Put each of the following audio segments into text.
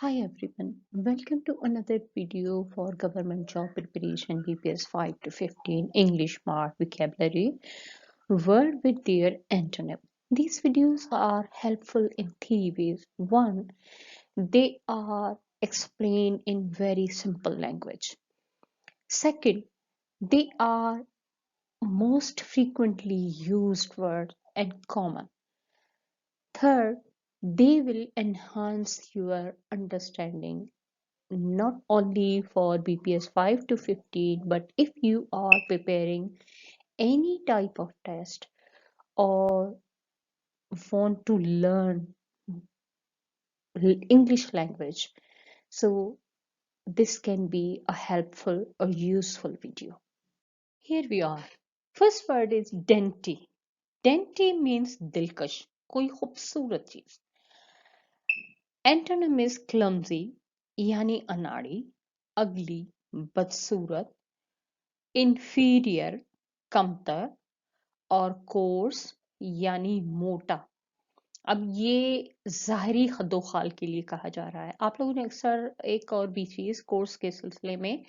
Hi everyone, welcome to another video for government job preparation BPS 5 to 15 English Smart Vocabulary Word with their antonym. These videos are helpful in three ways. One, they are explained in very simple language. Second, they are most frequently used words and common. Third, they will enhance your understanding not only for BPS 5 to 15, but if you are preparing any type of test or want to learn English language, so this can be a helpful or useful video. Here we are. First word is dainty. Dainty means दिलकश, कोई खूबसूरत चीज. Antonym is clumsy, यानी अनाड़ी, ugly, बदसूरत, inferior कमतर और course यानी मोटा. अब ये ज़ाहिरी खद्दोखाल के लिए कहा जा रहा है. आप लोगों ने अक्सर एक और भी चीज़ कोर्स के सिलसिले में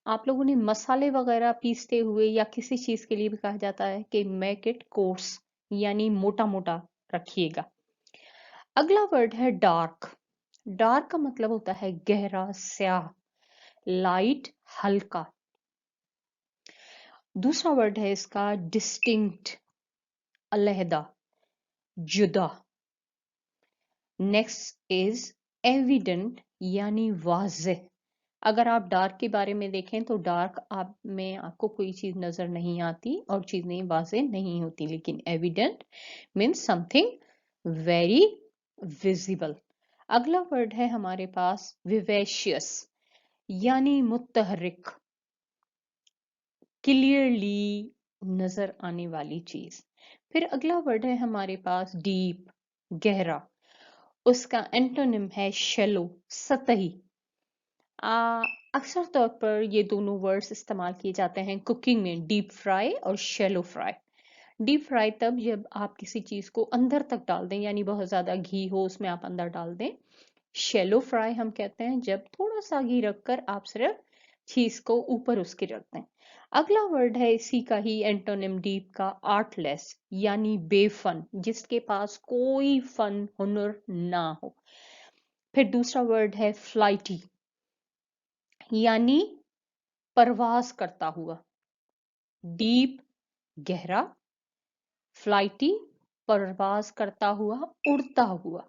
आप लोगों ने मसाले वगैरह पीसते हुए या किसी चीज़ के लिए भी कहा जाता है कि मेक इट कोर्स यानी मोटा मोटा रखिएगा. अगला वर्ड है डार्क. डार्क का मतलब होता है गहरा, स्याह, लाइट, हल्का. दूसरा वर्ड है इसका डिस्टिंक्ट, अलहदा, जुदा. नेक्स्ट इज एविडेंट यानी वाज़ेह. अगर आप डार्क के बारे में देखें तो डार्क आप में आपको कोई चीज नजर नहीं आती और चीजें वाज़ेह नहीं होती, लेकिन evident means something very visible. अगला वर्ड है हमारे पास विवेशियस यानी मुतहरिक, क्लियरली नजर आने वाली चीज. फिर अगला वर्ड है हमारे पास डीप, गहरा. उसका एंटोनिम है शैलो, सतही. अक्सर तौर पर ये दोनों वर्ड्स इस्तेमाल किए जाते हैं कुकिंग में, डीप फ्राई और शैलो फ्राई. डीप फ्राई तब जब आप किसी चीज को अंदर तक डाल दें, यानी बहुत ज्यादा घी हो उसमें आप अंदर डाल दें. शैलो फ्राई हम कहते हैं जब थोड़ा सा घी रखकर आप सिर्फ चीज को ऊपर उसके रख दें. अगला वर्ड है इसी का ही एंटोनिम डीप का, आर्टलेस यानी बेफन, जिसके पास कोई फन हुनर ना हो. फिर दूसरा वर्ड है फ्लाइटी यानी परवास करता हुआ. डीप गहरा, फ्लाइटी परवास करता हुआ, उड़ता हुआ.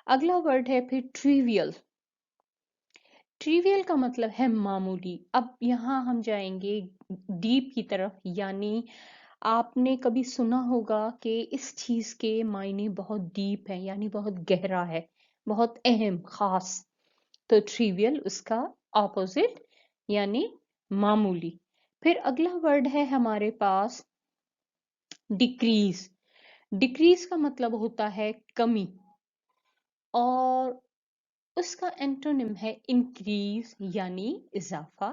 अगला वर्ड है फिर ट्रिवियल. ट्रिवियल का मतलब है मामूली. अब यहां हम जाएंगे डीप की तरफ, यानी आपने कभी सुना होगा कि इस चीज के मायने बहुत डीप है, यानी बहुत गहरा है, बहुत अहम, खास. तो ट्रिवियल उसका ऑपोजिट यानी मामूली. फिर अगला वर्ड है हमारे पास डिक्रीज. डिक्रीज का मतलब होता है कमी और उसका एंटोनिम है इंक्रीज यानी इजाफा.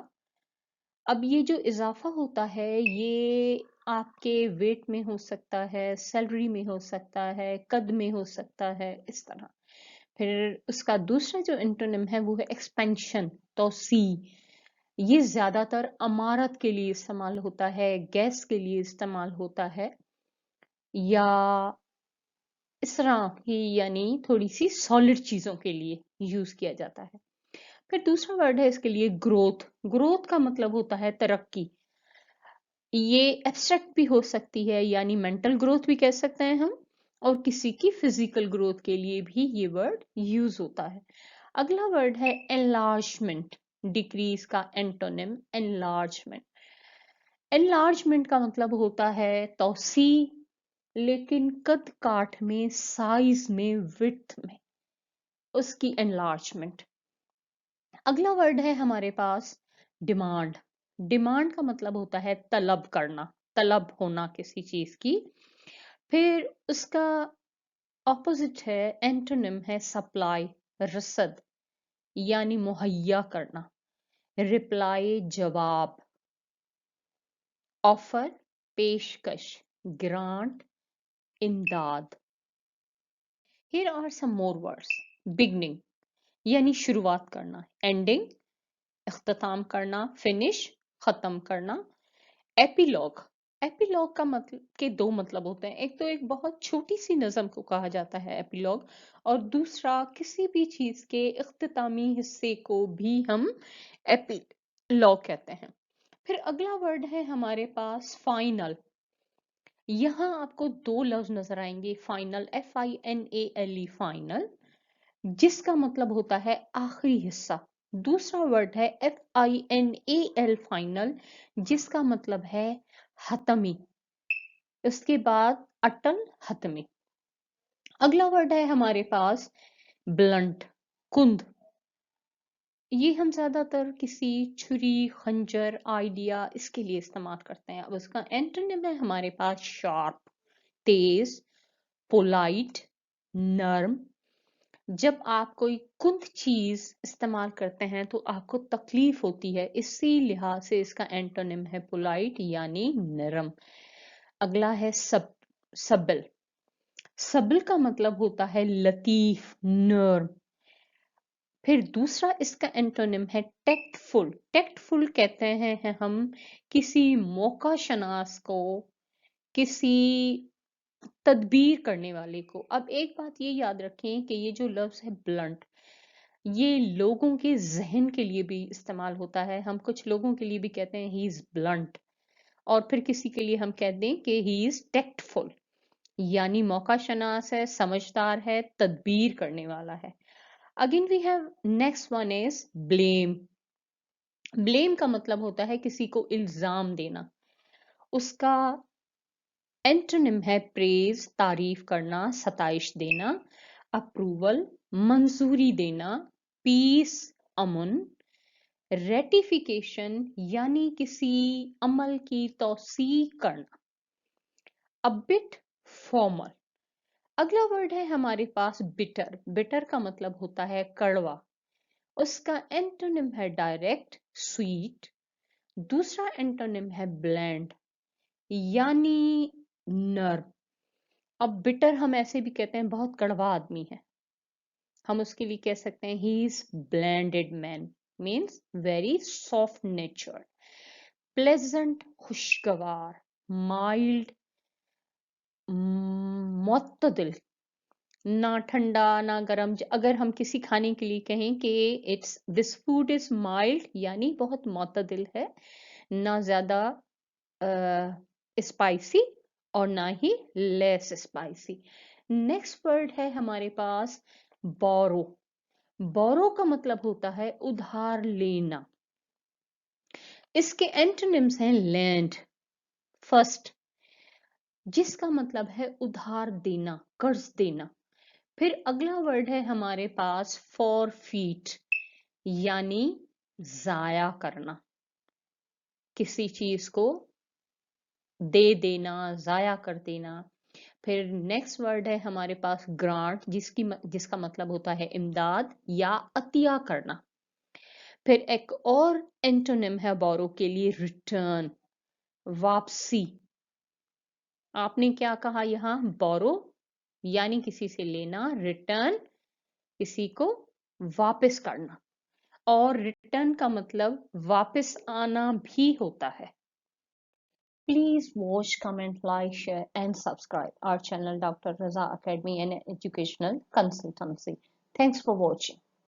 अब ये जो इजाफा होता है ये आपके वेट में हो सकता है, सैलरी में हो सकता है, कद में हो सकता है, इस तरह. फिर उसका दूसरा जो एंटोनिम है वो है एक्सपेंशन, तोसी. ये ज्यादातर अमारत के लिए इस्तेमाल होता है, गैस के लिए इस्तेमाल होता है, या इस तरह की यानी थोड़ी सी सॉलिड चीजों के लिए यूज किया जाता है. फिर दूसरा वर्ड है इसके लिए ग्रोथ. ग्रोथ का मतलब होता है तरक्की. ये एब्स्ट्रैक्ट भी हो सकती है, यानी मेंटल ग्रोथ भी कह सकते हैं हम, और किसी की फिजिकल ग्रोथ के लिए भी ये वर्ड यूज होता है. अगला वर्ड है एनलार्जमेंट. डिक्रीज का एंटोनिम एनलार्जमेंट. एनलार्जमेंट का मतलब होता है तौसी, लेकिन कद काठ में, साइज में, विड्थ में, उसकी एनलार्जमेंट. अगला वर्ड है हमारे पास डिमांड. डिमांड का मतलब होता है तलब करना, तलब होना किसी चीज की. फिर उसका ऑपोजिट है, एंटोनिम है सप्लाई, रसद यानी मुहैया करना. रिप्लाई जवाब, ऑफर पेशकश, ग्रांट इमदाद. Here are some more words. Beginning. यानी शुरुआत करना, एंडिंग इख्तिताम करना, फिनिश खत्म करना। एपिलॉग, एपिलॉग का मतलब के दो मतलब होते हैं। एक तो एक बहुत छोटी सी नज़म को कहा जाता है एपिलॉग, और दूसरा किसी भी चीज के इख्तितामी हिस्से को भी हम एपिलॉग कहते हैं। फिर अगला वर्ड है हमारे पास फाइनल। यहाँ आपको दो लफ्ज नजर आएंगे, फाइनल, FINALE, फाइनल, जिसका मतलब होता है आखिरी हिस्सा। दूसरा वर्ड है FINAL, फाइनल, जिसका मतलब है हतमी। इसके बाद अटल, हतमी। अगला वर्ड है हमारे पास ब्लंट, कुंद। ये हम ज्यादातर किसी छुरी, खंजर, आइडिया इसके लिए इस्तेमाल करते हैं। अब उसका एंटोनिम है हमारे पास शार्प, तेज, पोलाइट, नर्म। जब आप कोई कुंद चीज इस्तेमाल करते हैं तो आपको तकलीफ होती है, इसी लिहाज से इसका एंटोनिम है पोलाइट यानी नरम। अगला है सबल। सबल का मतलब होता है लतीफ, नर्म। फिर दूसरा इसका एंटोनिम है टेक्टफुल। टेक्टफुल कहते हैं हम किसी मौका शनास को, किसी तदबीर करने वाले को। अब एक बात ये याद रखें कि ये जो लफ्ज है ब्लंट, ये लोगों के जहन के लिए भी इस्तेमाल होता है। हम कुछ लोगों के लिए भी कहते हैं ही इज ब्लंट, और फिर किसी के लिए हम कह दें कि ही इज टेक्टफुल, यानी मौका शनास है, समझदार है, तदबीर करने वाला है। Again we have next one is blame. Blame का मतलब होता है किसी को इल्जाम देना। उसका एंटोनिम है प्रेज, तारीफ करना, सताइश देना, अप्रूवल, मंजूरी देना, पीस, अमन, रेटिफिकेशन यानी किसी अमल की तौसीक करना, अ बिट फॉर्मल। अगला वर्ड है हमारे पास बिटर। बिटर का मतलब होता है कड़वा। उसका एंटोनिम है डायरेक्ट, स्वीट। दूसरा एंटोनिम है ब्लैंड यानी नर्म। अब बिटर हम ऐसे भी कहते हैं बहुत कड़वा आदमी है, हम उसके लिए कह सकते हैं he is blended man, means very soft nature. Pleasant, खुशगवार। माइल्ड, मुअत्तदिल, ना ठंडा ना गर्म। अगर हम किसी खाने के लिए कहें कि it's this food is mild, यानी बहुत मुअत्तदिल है, ना ज्यादा स्पाइसी और ना ही लेस स्पाइसी। नेक्स्ट वर्ड है हमारे पास बोरो। बोरो का मतलब होता है उधार लेना। इसके एंटोनिम्स हैं लैंड, फर्स्ट, जिसका मतलब है उधार देना, कर्ज देना। फिर अगला वर्ड है हमारे पास फॉरफीट, यानी जाया करना, किसी चीज को दे देना, जाया कर देना। फिर नेक्स्ट वर्ड है हमारे पास ग्रांट, जिसका मतलब होता है इमदाद या अतिया करना। फिर एक और एंटोनिम है बोरो के लिए रिटर्न, वापसी। आपने क्या कहा यहाँ, बोरो यानी किसी से लेना, रिटर्न किसी को वापस करना, और रिटर्न का मतलब वापस आना भी होता है। Please watch, comment, like, share, and subscribe our channel, Dr. Raza Academy and Educational Consultancy. Thanks for watching.